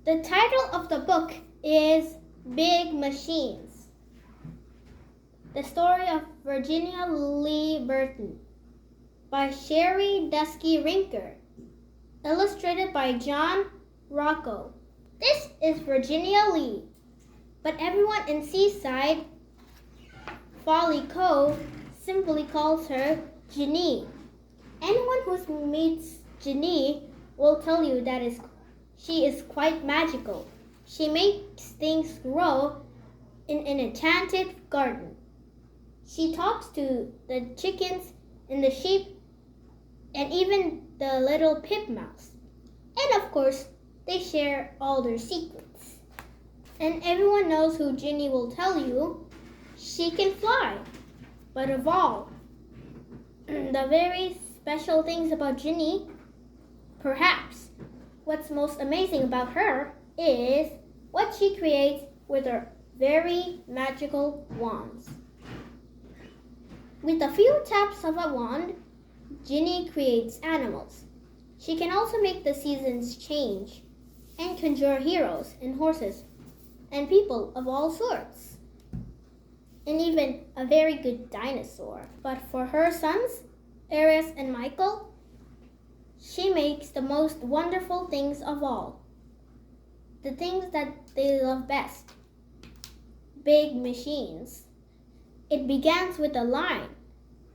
The title of the book is Big Machines. The story of Virginia Lee Burton by Sherry Dusky Rinker. Illustrated by John Rocco. This is Virginia Lee, but everyone in Seaside Folly Cove simply calls her Ginny. Anyone who meets Ginny will tell you that she is quite magical. She makes things grow in an enchanted garden. She talks to the chickens and the sheep and even the little pip mouse. And of course, they share all their secrets. And everyone knows who Ginny will tell you. She can fly. But of all the very special things about Ginny, perhaps what's most amazing about her is what she creates with her very magical wands. With a few taps of a wand, Ginny creates animals. She can also make the seasons change and conjure heroes and horses and people of all sorts, and even a very good dinosaur. But for her sons, Aries and Michael, she makes the most wonderful things of all, the things that they love best, big machines. It begins with a line,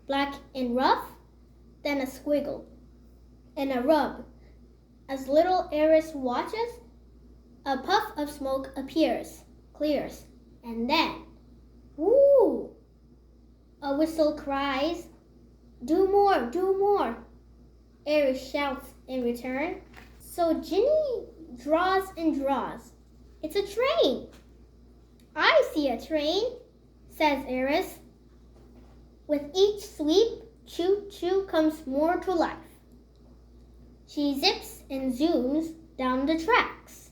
black and rough, then a squiggle, and a rub. As little Aries watches, a puff of smoke appears, clears, and then, whoo! A whistle cries, "Do more, do more!" Aries shouts in return. So Ginny draws and draws. It's a train. "I see a train," says Aries. With each sweep, choo-choo comes more to life. She zips and zooms down the tracks.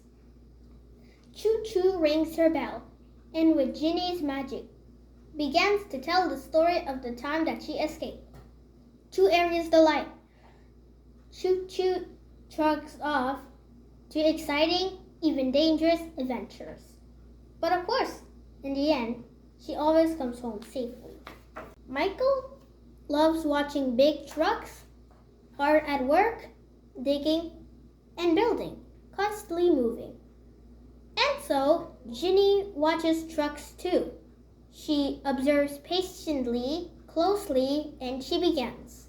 Choo-choo rings her bell, and with Ginny's magic, begins to tell the story of the time that she escaped. To Aries' delight, choo-choo trucks off to exciting, even dangerous adventures. But of course, in the end, she always comes home safely. Michael loves watching big trucks, hard at work, digging and building, constantly moving. And so, Ginny watches trucks too. She observes patiently, closely, and she begins.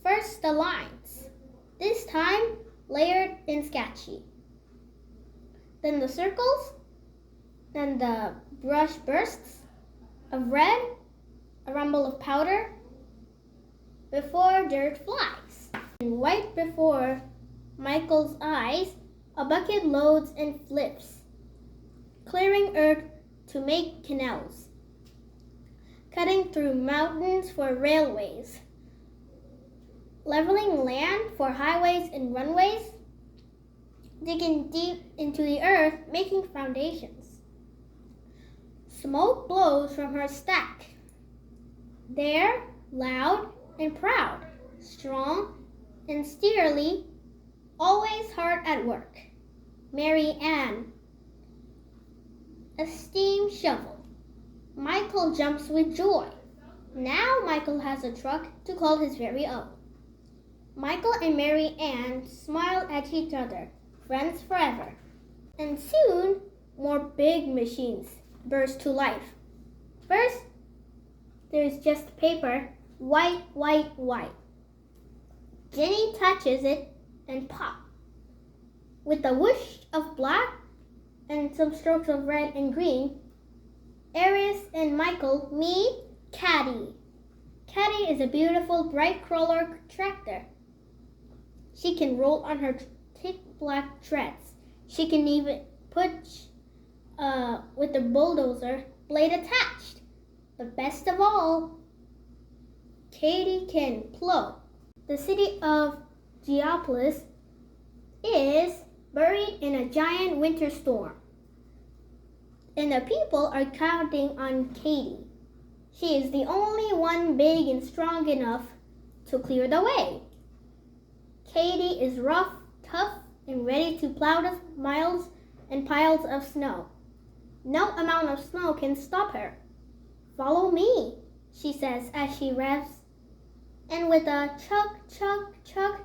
First, the lines, this time layered and sketchy. Then the circles, then the brush bursts of red, a rumble of powder, before dirt flies. And right before Michael's eyes, a bucket loads and flips, clearing earth to make canals, cutting through mountains for railways, leveling land for highways and runways, digging deep into the earth, making foundations. Smoke blows from her stack. There, loud and proud, strong and steerily, always hard at work, Mary Ann. A steam shovel. Michael jumps with joy. Now Michael has a truck to call his very own. Michael and Mary Ann smile at each other, friends forever. And soon, more big machines burst to life. First, there's just paper, white, white, white. Ginny touches it and pop. With a whoosh of black and some strokes of red and green, Aries and Michael meet Caddy. Caddy is a beautiful bright crawler tractor. She can roll on her thick black treads. She can even push with the bulldozer blade attached. But best of all, Katie can plow. The city of Geopolis is buried in a giant winter storm, and the people are counting on Katie. She is the only one big and strong enough to clear the way. Katie is rough, tough, and ready to plow the miles and piles of snow. No amount of snow can stop her. Follow me, she says as she revs. And with a chug, chug, chug,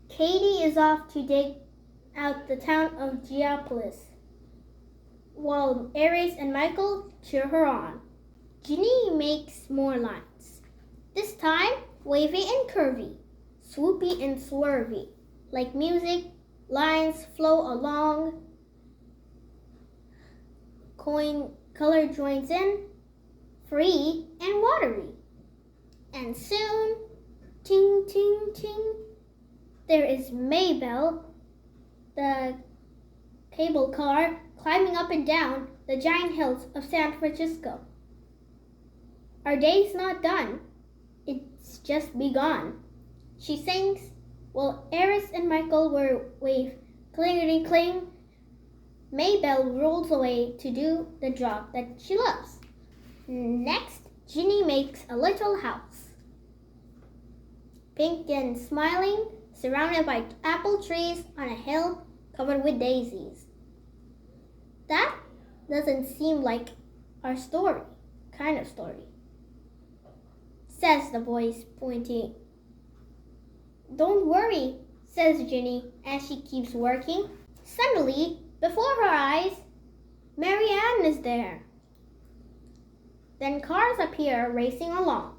Katie is off to dig out the town of Geopolis, while Aries and Michael cheer her on. Ginny makes more lines, this time wavy and curvy, swoopy and swervy. Like music, lines flow along, color joins in, free and watery. And soon, ting, ting, ting, there is Maybelle, the cable car, climbing up and down the giant hills of San Francisco. Our day's not done. It's just begun. She sings while Eris and Michael wave clingety cling. Maybelle rolls away to do the job that she loves. Next, Ginny makes a little house. Pink and smiling, surrounded by apple trees on a hill covered with daisies. That doesn't seem like our kind of story, says the voice, pointing. Don't worry, says Ginny as she keeps working. Suddenly, before her eyes, Mary Ann is there. Then cars appear racing along.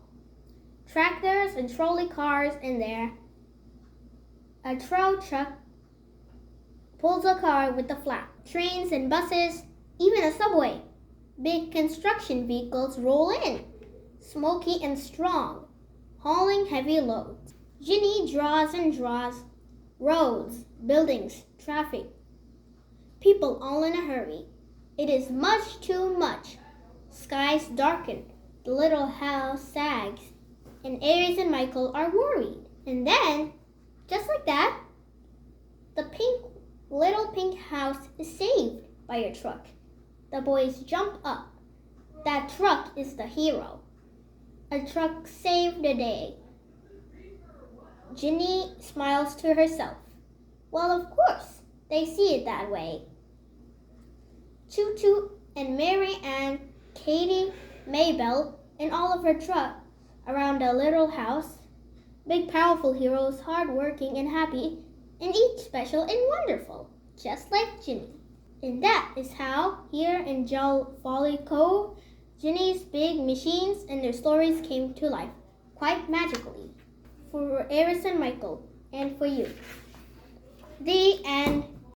Tractors and trolley cars in there. A tow truck pulls a car with a flap. Trains and buses, even a subway. Big construction vehicles roll in, smoky and strong, hauling heavy loads. Ginny draws and draws. Roads, buildings, traffic. People all in a hurry. It is much too much. Skies darken. The little house sags. And Aries and Michael are worried. And then, just like that, the little pink house is saved by a truck. The boys jump up. That truck is the hero. A truck saved the day. Ginny smiles to herself. Well, of course, they see it that way. Choo Choo and Mary Ann, Katie, Maybelle, and all of her truck around the little house. Big, powerful heroes, hard-working and happy, and each special and wonderful, just like Ginny. And that is how, here in Jolly Cove, Ginny's big machines and their stories came to life, quite magically, for Aris and Michael, and for you. The end.